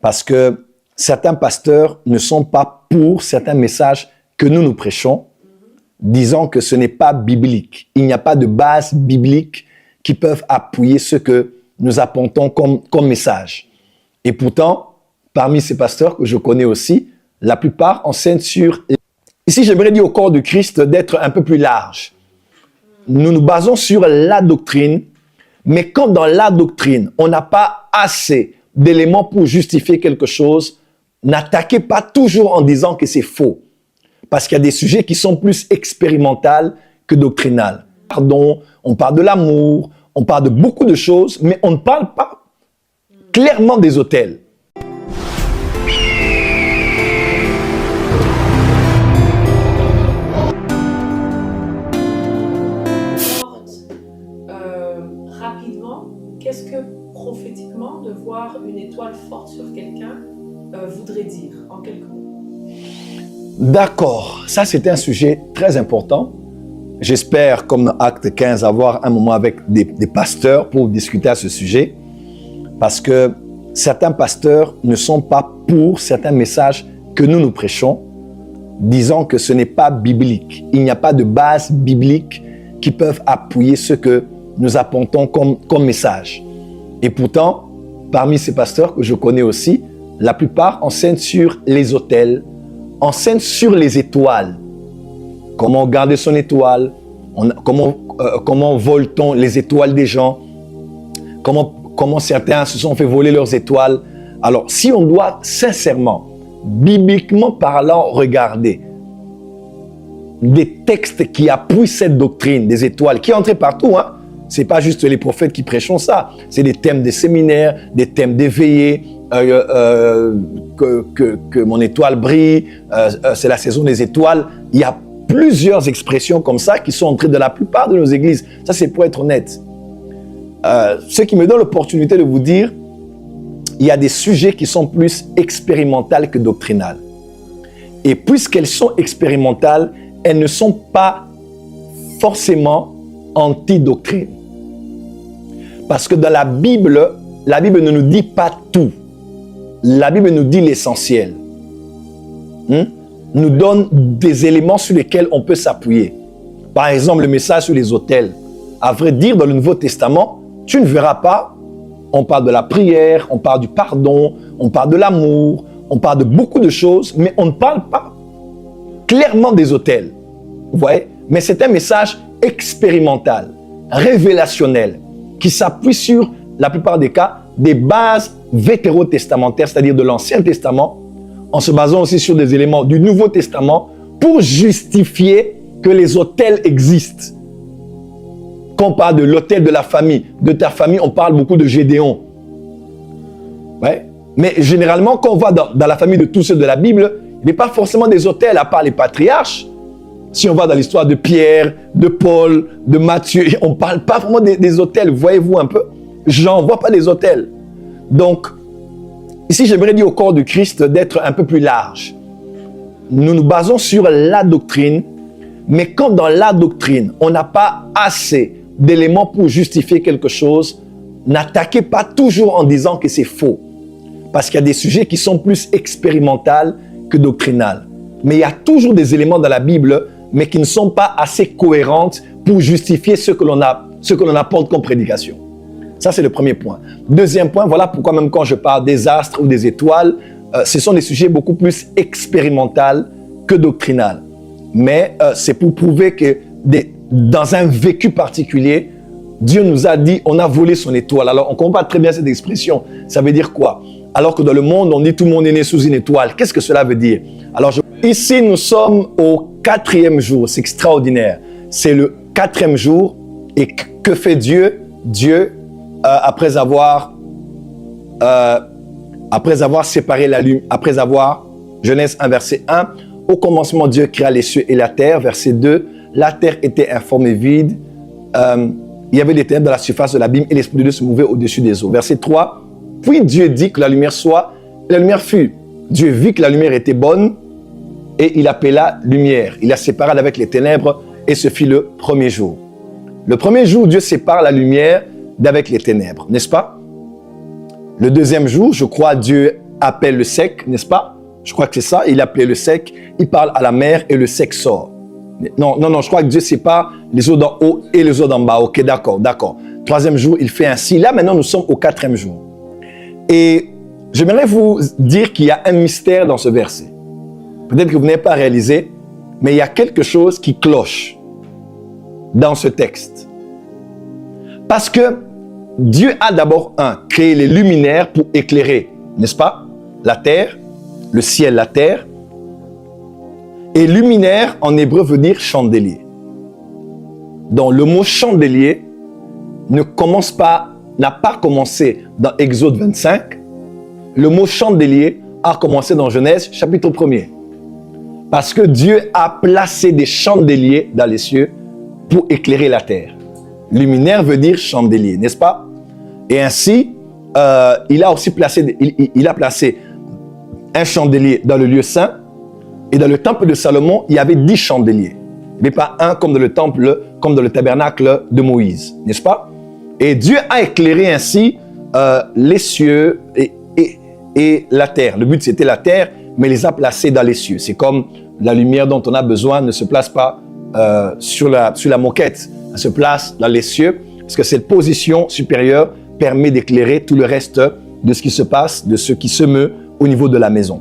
Parce que certains pasteurs ne sont pas pour certains messages que nous prêchons, disant que ce n'est pas biblique. Il n'y a pas de base biblique qui peuvent appuyer ce que nous apportons comme message. Et pourtant, parmi ces pasteurs que je connais aussi, la plupart enseignent sur... Ici, j'aimerais dire au corps de Christ d'être un peu plus large. Nous nous basons sur la doctrine, mais quand dans la doctrine, on n'a pas assez d'éléments pour justifier quelque chose, n'attaquez pas toujours en disant que c'est faux. Parce qu'il y a des sujets qui sont plus expérimentaux que doctrinaux. Pardon, on parle de l'amour, on parle de beaucoup de choses, mais on ne parle pas clairement des autels. Rapidement, qu'est-ce que prophétiquement de voir une étoile forte sur quelqu'un voudrait dire en quelques mots? D'accord, ça c'est un sujet très important. J'espère, comme Acte 15, avoir un moment avec des pasteurs pour discuter à ce sujet. Parce que certains pasteurs ne sont pas pour certains messages que nous prêchons, disant que ce n'est pas biblique. Il n'y a pas de base biblique qui peuvent appuyer ce que nous apportons comme message. Et pourtant, parmi ces pasteurs que je connais aussi, la plupart enseignent sur les autels, enseignent sur les étoiles. Comment garder son étoile, comment vole-t-on les étoiles des gens, comment certains se sont fait voler leurs étoiles. Alors, si on doit sincèrement, bibliquement parlant, regarder des textes qui appuient cette doctrine des étoiles, qui est entrée partout, hein. Ce n'est pas juste les prophètes qui prêchent ça, c'est des thèmes des séminaires, des thèmes des veillées, que mon étoile brille, c'est la saison des étoiles. Il y a plusieurs expressions comme ça qui sont entrées dans la plupart de nos églises. Ça, c'est pour être honnête. Ce qui me donne l'opportunité de vous dire, il y a des sujets qui sont plus expérimentaux que doctrinaux. Et puisqu'elles sont expérimentales, elles ne sont pas forcément anti-doctrine. Parce que dans la Bible ne nous dit pas tout. La Bible nous dit l'essentiel. Nous donne des éléments sur lesquels on peut s'appuyer. Par exemple, le message sur les autels. À vrai dire, dans le Nouveau Testament, tu ne verras pas, on parle de la prière, on parle du pardon, on parle de l'amour, on parle de beaucoup de choses, mais on ne parle pas clairement des autels. Vous voyez? Mais c'est un message expérimental, révélationnel, qui s'appuie sur, la plupart des cas, des bases vétérotestamentaires, c'est-à-dire de l'Ancien Testament, en se basant aussi sur des éléments du Nouveau Testament pour justifier que les autels existent. Quand on parle de l'autel de la famille, de ta famille, on parle beaucoup de Gédéon. Ouais. Mais généralement, quand on va dans la famille de tous ceux de la Bible, il n'y a pas forcément des autels, à part les patriarches. Si on va dans l'histoire de Pierre, de Paul, de Matthieu, on ne parle pas vraiment des autels, voyez-vous un peu? J'en vois pas des autels. Donc, ici, j'aimerais dire au corps de Christ d'être un peu plus large. Nous nous basons sur la doctrine, mais quand dans la doctrine, on n'a pas assez d'éléments pour justifier quelque chose, n'attaquez pas toujours en disant que c'est faux. Parce qu'il y a des sujets qui sont plus expérimentaux que doctrinaux. Mais il y a toujours des éléments dans la Bible, mais qui ne sont pas assez cohérentes pour justifier ce que l'on apporte comme prédication. Ça, c'est le premier point. Deuxième point, voilà pourquoi même quand je parle des astres ou des étoiles, ce sont des sujets beaucoup plus expérimentaux que doctrinaux. Mais c'est pour prouver que dans un vécu particulier, Dieu nous a dit, on a volé son étoile. Alors, on comprend très bien cette expression. Ça veut dire quoi? Alors que dans le monde, on dit tout le monde est né sous une étoile. Qu'est-ce que cela veut dire? Alors, ici, nous sommes au 4e jour. C'est extraordinaire. C'est le 4e jour. Et que fait Dieu? Dieu, après avoir séparé la lumière, après avoir, Genèse 1, verset 1, au commencement, Dieu créa les cieux et la terre. Verset 2, la terre était informe et vide. Il y avait des ténèbres dans la surface de l'abîme et l'Esprit de Dieu se mouvait au-dessus des eaux. Verset 3, puis Dieu dit que la lumière soit, et la lumière fut. Dieu vit que la lumière était bonne et il appela lumière. Il la sépara avec les ténèbres et ce fut le premier jour. Le premier jour, Dieu sépare la lumière d'avec les ténèbres, n'est-ce pas? Le deuxième jour, je crois, Dieu appelle le sec, n'est-ce pas? Je crois que c'est ça. Il appelait le sec. Il parle à la mer et le sec sort. Non, je crois que Dieu, c'est pas les eaux d'en haut et les eaux d'en bas. Ok, d'accord. Troisième jour, il fait ainsi. Là, maintenant, nous sommes au quatrième jour. Et j'aimerais vous dire qu'il y a un mystère dans ce verset. Peut-être que vous n'avez pas réalisé, mais il y a quelque chose qui cloche dans ce texte. Parce que Dieu a d'abord, créé les luminaires pour éclairer, n'est-ce pas? La terre, le ciel, la terre. Et luminaire, en hébreu, veut dire chandelier. Donc, le mot chandelier n'a pas commencé dans Exode 25. Le mot chandelier a commencé dans Genèse, chapitre 1er. Parce que Dieu a placé des chandeliers dans les cieux pour éclairer la terre. Luminaire veut dire chandelier, n'est-ce pas? Et ainsi, il a aussi placé, il a placé un chandelier dans le lieu saint. Et dans le temple de Salomon, il y avait 10 chandeliers. Mais pas un comme dans le temple, comme dans le tabernacle de Moïse, n'est-ce pas? Et Dieu a éclairé ainsi les cieux et la terre. Le but, c'était la terre, mais il les a placés dans les cieux. C'est comme la lumière dont on a besoin ne se place pas sur la moquette. Elle se place dans les cieux, parce que cette position supérieure permet d'éclairer tout le reste de ce qui se passe, de ce qui se meut au niveau de la maison.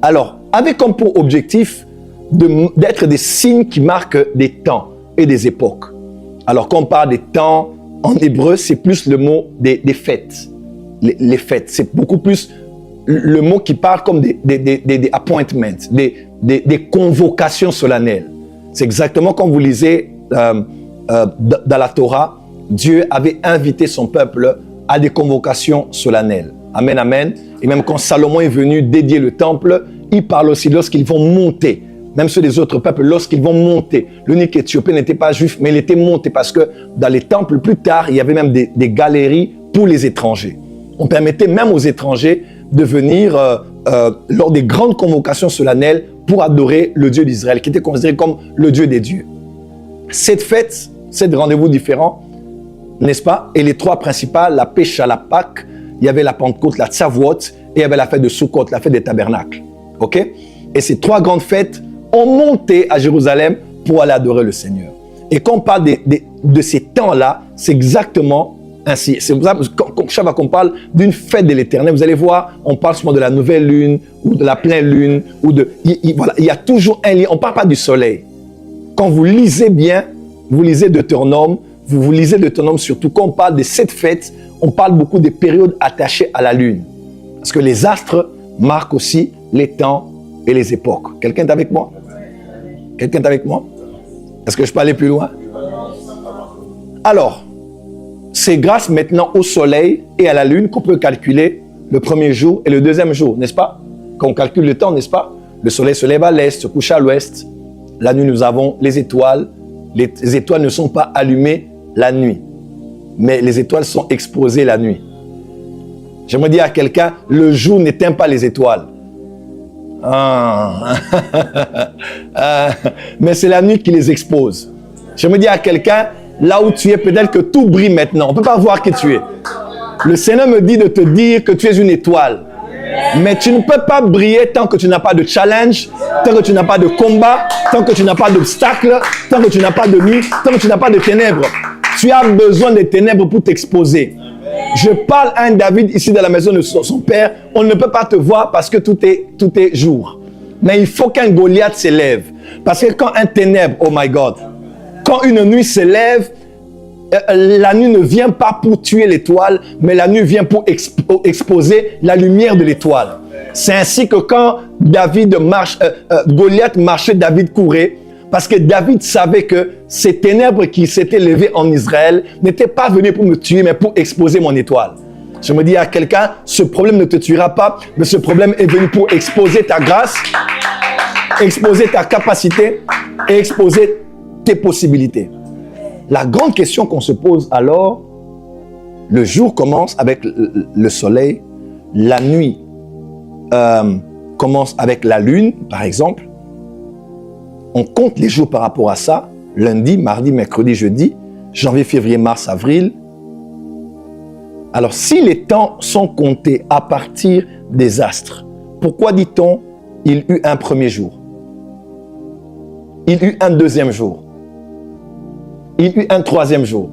Alors, avec comme pour objectif d'être des signes qui marquent des temps et des époques. Alors, quand on parle des temps, en hébreu, c'est plus le mot des fêtes. Les fêtes, c'est beaucoup plus le mot qui parle comme des appointments, des convocations solennelles. C'est exactement comme vous lisez dans la Torah, Dieu avait invité son peuple à des convocations solennelles. Amen, amen. Et même quand Salomon est venu dédier le temple, il parle aussi lorsqu'ils vont monter. Même ceux des autres peuples, lorsqu'ils vont monter. L'unique Éthiopien n'était pas juif, mais il était monté parce que dans les temples, plus tard, il y avait même des galeries pour les étrangers. On permettait même aux étrangers de venir lors des grandes convocations solennelles pour adorer le Dieu d'Israël, qui était considéré comme le Dieu des dieux. Cette fête, ces rendez-vous différents, n'est-ce pas? Et les trois principales, la Pêche à la Pâque, il y avait la Pentecôte, la Tsavot, et il y avait la fête de Sukkot, la fête des tabernacles. Ok? Et ces trois grandes fêtes ont monté à Jérusalem pour aller adorer le Seigneur. Et quand on parle de ces temps-là, c'est exactement ainsi. C'est pour ça que chaque fois qu'on parle d'une fête de l'Éternel, vous allez voir, on parle souvent de la nouvelle lune ou de la pleine lune. Voilà, il y a toujours un lien. On ne parle pas du soleil. Quand vous lisez bien, vous lisez Deutéronome, vous lisez Deutéronome surtout, quand on parle de cette fête, on parle beaucoup des périodes attachées à la lune. Parce que les astres marquent aussi les temps et les époques. Quelqu'un est avec moi? Quelqu'un est avec moi? Est-ce que je peux aller plus loin? Alors, c'est grâce maintenant au soleil et à la lune qu'on peut calculer le premier jour et le deuxième jour, n'est-ce pas? Quand on calcule le temps, n'est-ce pas? Le soleil se lève à l'est, se couche à l'ouest. La nuit, nous avons les étoiles. Les étoiles ne sont pas allumées la nuit, mais les étoiles sont exposées la nuit. J'aimerais dire à quelqu'un, le jour n'éteint pas les étoiles. Mais c'est la nuit qui les expose. J'aimerais dire à quelqu'un, là où tu es, peut-être que tout brille maintenant. On ne peut pas voir qui tu es. Le Seigneur me dit de te dire que tu es une étoile. Mais tu ne peux pas briller tant que tu n'as pas de challenge, tant que tu n'as pas de combat, tant que tu n'as pas d'obstacle, tant que tu n'as pas de nuit, tant que tu n'as pas de ténèbres. Tu as besoin des ténèbres pour t'exposer. Je parle à un David ici dans la maison de son père. On ne peut pas te voir parce que tout est jour. Mais il faut qu'un Goliath s'élève. Parce que quand un ténèbre, oh my God, quand une nuit s'élève, la nuit ne vient pas pour tuer l'étoile, mais la nuit vient pour exposer la lumière de l'étoile. C'est ainsi que quand Goliath marchait, David courait, parce que David savait que ces ténèbres qui s'étaient levées en Israël n'étaient pas venues pour me tuer, mais pour exposer mon étoile. Je me dis à quelqu'un, ce problème ne te tuera pas, mais ce problème est venu pour exposer ta grâce, exposer ta capacité et exposer tes possibilités. La grande question qu'on se pose alors, le jour commence avec le soleil, la nuit commence avec la lune, par exemple. On compte les jours par rapport à ça, lundi, mardi, mercredi, jeudi, janvier, février, mars, avril. Alors, si les temps sont comptés à partir des astres. Pourquoi dit-on « il eut un premier jour » ? Il eut un deuxième jour. Il eut un troisième jour.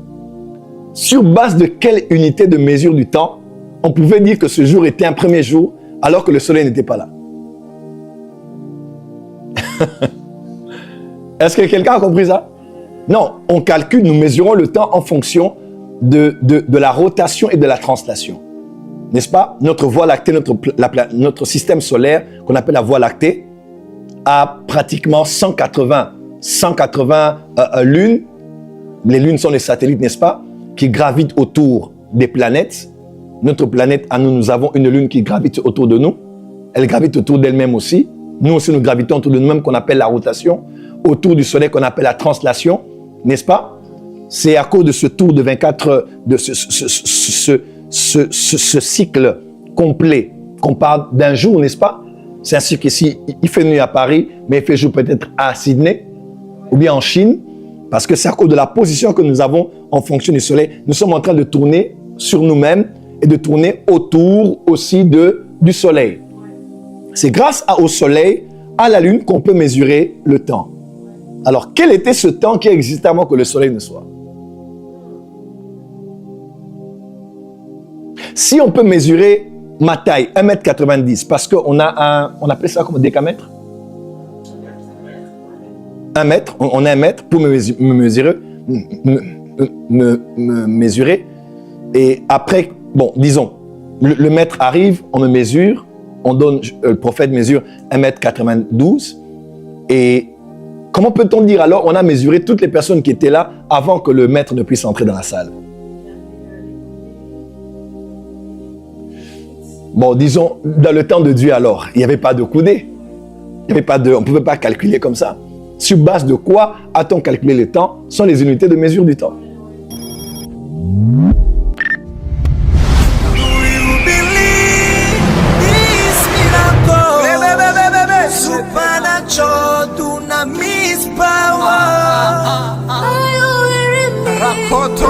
Sur base de quelle unité de mesure du temps on pouvait dire que ce jour était un premier jour alors que le soleil n'était pas là? Est-ce que quelqu'un a compris ça? Non, on calcule, nous mesurons le temps en fonction de la rotation et de la translation. N'est-ce pas? Notre voie lactée, notre système solaire, qu'on appelle la voie lactée, a pratiquement 180 lunes. Les lunes sont les satellites, n'est-ce pas? Qui gravitent autour des planètes. Notre planète, à nous, nous avons une lune qui gravite autour de nous. Elle gravite autour d'elle-même aussi. Nous aussi, nous gravitons autour de nous-mêmes, qu'on appelle la rotation. Autour du soleil, qu'on appelle la translation. N'est-ce pas? C'est à cause de ce tour de 24 heures, de ce cycle complet qu'on parle d'un jour, n'est-ce pas? C'est ainsi qu'ici, il fait nuit à Paris, mais il fait jour peut-être à Sydney ou bien en Chine, parce que c'est à cause de la position que nous avons en fonction du soleil. Nous sommes en train de tourner sur nous-mêmes et de tourner autour aussi du soleil. C'est grâce au soleil, à la lune, qu'on peut mesurer le temps. Alors, quel était ce temps qui existait avant que le soleil ne soit? Si on peut mesurer ma taille, 1,90 m, parce qu'on a on appelle ça comme décamètre? 1 mètre, on a 1 mètre pour me mesurer. Et après, bon, disons, le mètre arrive, on me mesure, on donne, le prophète mesure 1,92 m. Et comment peut-on dire alors, on a mesuré toutes les personnes qui étaient là avant que le maître ne puisse entrer dans la salle? Bon, disons, dans le temps de Dieu alors, il n'y avait pas de coudée. On ne pouvait pas calculer comme ça. Sur base de quoi a-t-on calculé le temps? Ce sont les unités de mesure du temps. Rakoto.